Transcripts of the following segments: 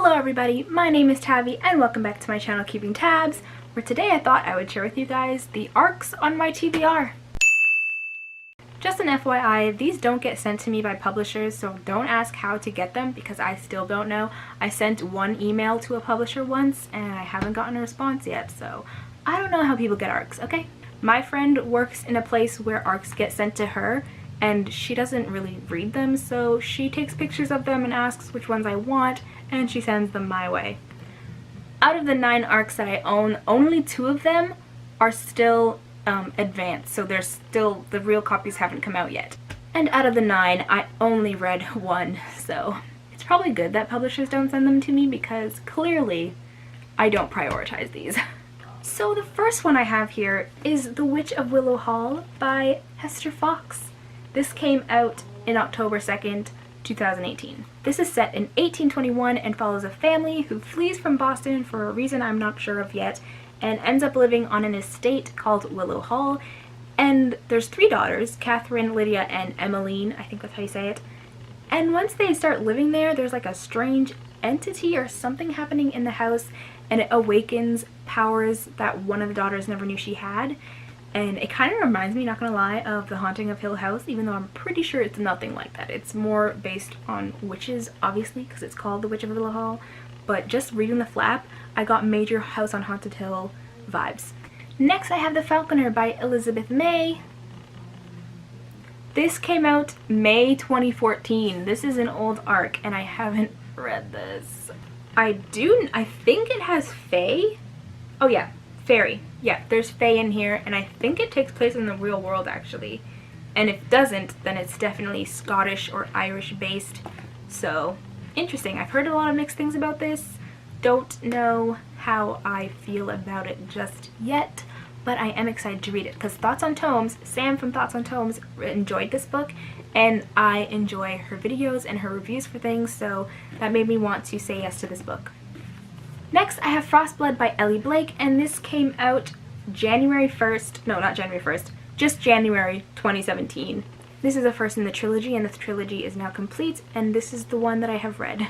Hello everybody, my name is Tavi and welcome back to my channel Keeping Tabs, where today I thought I would share with you guys the ARCs on my TBR. Just an FYI, these don't get sent to me by publishers, so don't ask how to get them because I still don't know. I sent one email to a publisher once and I haven't gotten a response yet, so I don't know how people get ARCs, okay? My friend works in a place where ARCs get sent to her and she doesn't really read them, so she takes pictures of them and asks which ones I want, and she sends them my way. Out of the 9 ARCs that I own, only 2 of them are still advanced, so they're still, the real copies haven't come out yet. And out of the 9, I only read 1, so it's probably good that publishers don't send them to me because clearly I don't prioritize these. So the first one I have here is The Witch of Willow Hall by Hester Fox. This came out in October 2nd, 2018. This is set in 1821 and follows a family who flees from Boston for a reason I'm not sure of yet and ends up living on an estate called Willow Hall. And there's 3 daughters, Catherine, Lydia, and Emmeline, I think that's how you say it. And once they start living there, there's like a strange entity or something happening in the house, and it awakens powers that one of the daughters never knew she had. And it kind of reminds me, not gonna lie, of The Haunting of Hill House, even though I'm pretty sure it's nothing like that. It's more based on witches, obviously, because it's called The Witch of Willow Hall. But just reading the flap, I got major House on Haunted Hill vibes. Next, I have The Falconer by Elizabeth May. This came out May 2014. This is an old ARC, and I haven't read this. I think it has fae. Oh yeah, fairy. Yeah, there's fae in here, and I think it takes place in the real world actually. And if it doesn't, then it's definitely Scottish or Irish based. So, interesting. I've heard a lot of mixed things about this. Don't know how I feel about it just yet, but I am excited to read it because Thoughts on Tomes, Sam from Thoughts on Tomes, enjoyed this book, and I enjoy her videos and her reviews for things, so that made me want to say yes to this book. Next, I have Frostblood by Ellie Blake, and this came out January 1st, no, not January 1st, just January 2017. This is the first in the trilogy, and this trilogy is now complete, and this is the one that I have read.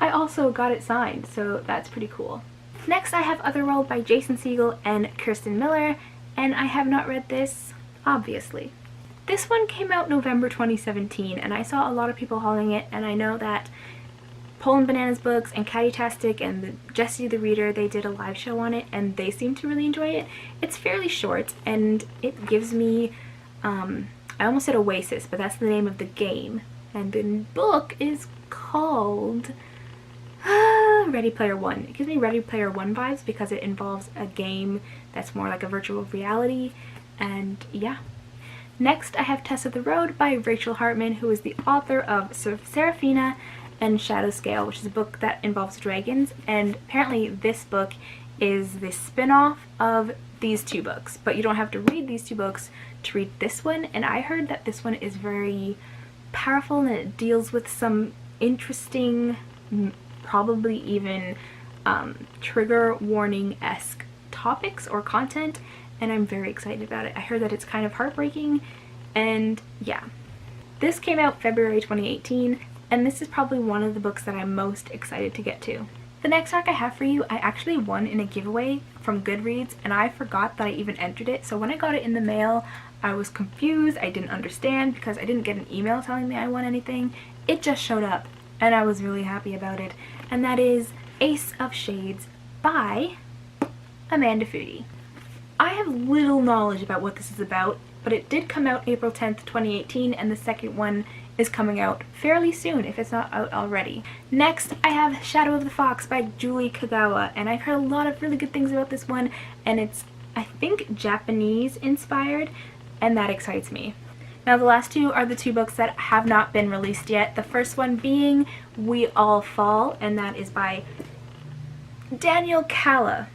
I also got it signed, so that's pretty cool. Next, I have Otherworld by Jason Segel and Kirsten Miller, and I have not read this, obviously. This one came out November 2017, and I saw a lot of people hauling it, and I know that Poland Bananas Books and Catty-tastic and Jessie the Reader, they did a live show on it and they seem to really enjoy it. It's fairly short and it gives me, I almost said Oasis, but that's the name of the game. And the book is called Ready Player One. It gives me Ready Player One vibes because it involves a game that's more like a virtual reality, and yeah. Next, I have Tess of the Road by Rachel Hartman, who is the author of Seraphina and Shadowscale, which is a book that involves dragons, and apparently this book is the spin-off of these 2 books, but you don't have to read these 2 books to read this one, and I heard that this one is very powerful and it deals with some interesting, probably even trigger warning-esque topics or content, and I'm very excited about it. I heard that it's kind of heartbreaking, and yeah. This came out February 2018, and this is probably one of the books that I'm most excited to get to. The next ARC I have for you, I actually won in a giveaway from Goodreads, and I forgot that I even entered it, so when I got it in the mail, I was confused, I didn't understand because I didn't get an email telling me I won anything. It just showed up, and I was really happy about it, and that is Ace of Shades by Amanda Foody. I have little knowledge about what this is about, but it did come out April 10th, 2018, and the second one is coming out fairly soon if it's not out already. Next, I have Shadow of the Fox by Julie Kagawa, and I've heard a lot of really good things about this one, and it's, I think, Japanese inspired, and that excites me. Now the last 2 are the 2 books that have not been released yet. The first one being We All Fall, and that is by Daniel Calla.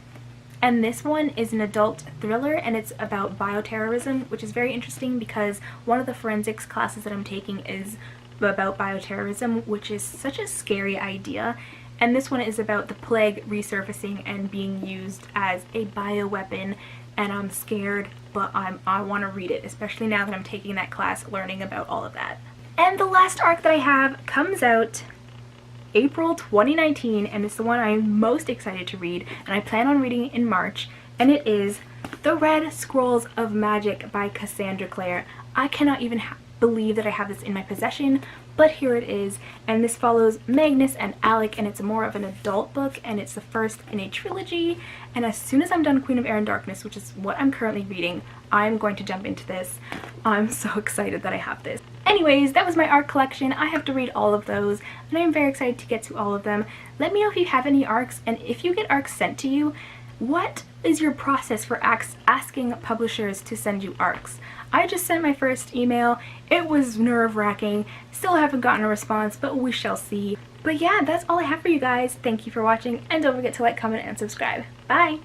And this one is an adult thriller, and it's about bioterrorism, which is very interesting because one of the forensics classes that I'm taking is about bioterrorism, which is such a scary idea. And this one is about the plague resurfacing and being used as a bioweapon, and I'm scared, but I want to read it, especially now that I'm taking that class learning about all of that. And the last ARC that I have comes out April 2019, and it's the one I'm most excited to read, and I plan on reading it in March, and it is The Red Scrolls of Magic by Cassandra Clare. I cannot even believe that I have this in my possession, but here it is, and this follows Magnus and Alec, and it's more of an adult book, and it's the first in a trilogy, and as soon as I'm done Queen of Air and Darkness, which is what I'm currently reading, I'm going to jump into this. I'm so excited that I have this. Anyways, that was my ARC collection. I have to read all of those, and I'm very excited to get to all of them. Let me know if you have any ARCs, and if you get ARCs sent to you, what is your process for asking publishers to send you ARCs? I just sent my first email. It was nerve-wracking. Still haven't gotten a response, but we shall see. But yeah, that's all I have for you guys. Thank you for watching, and don't forget to like, comment, and subscribe. Bye!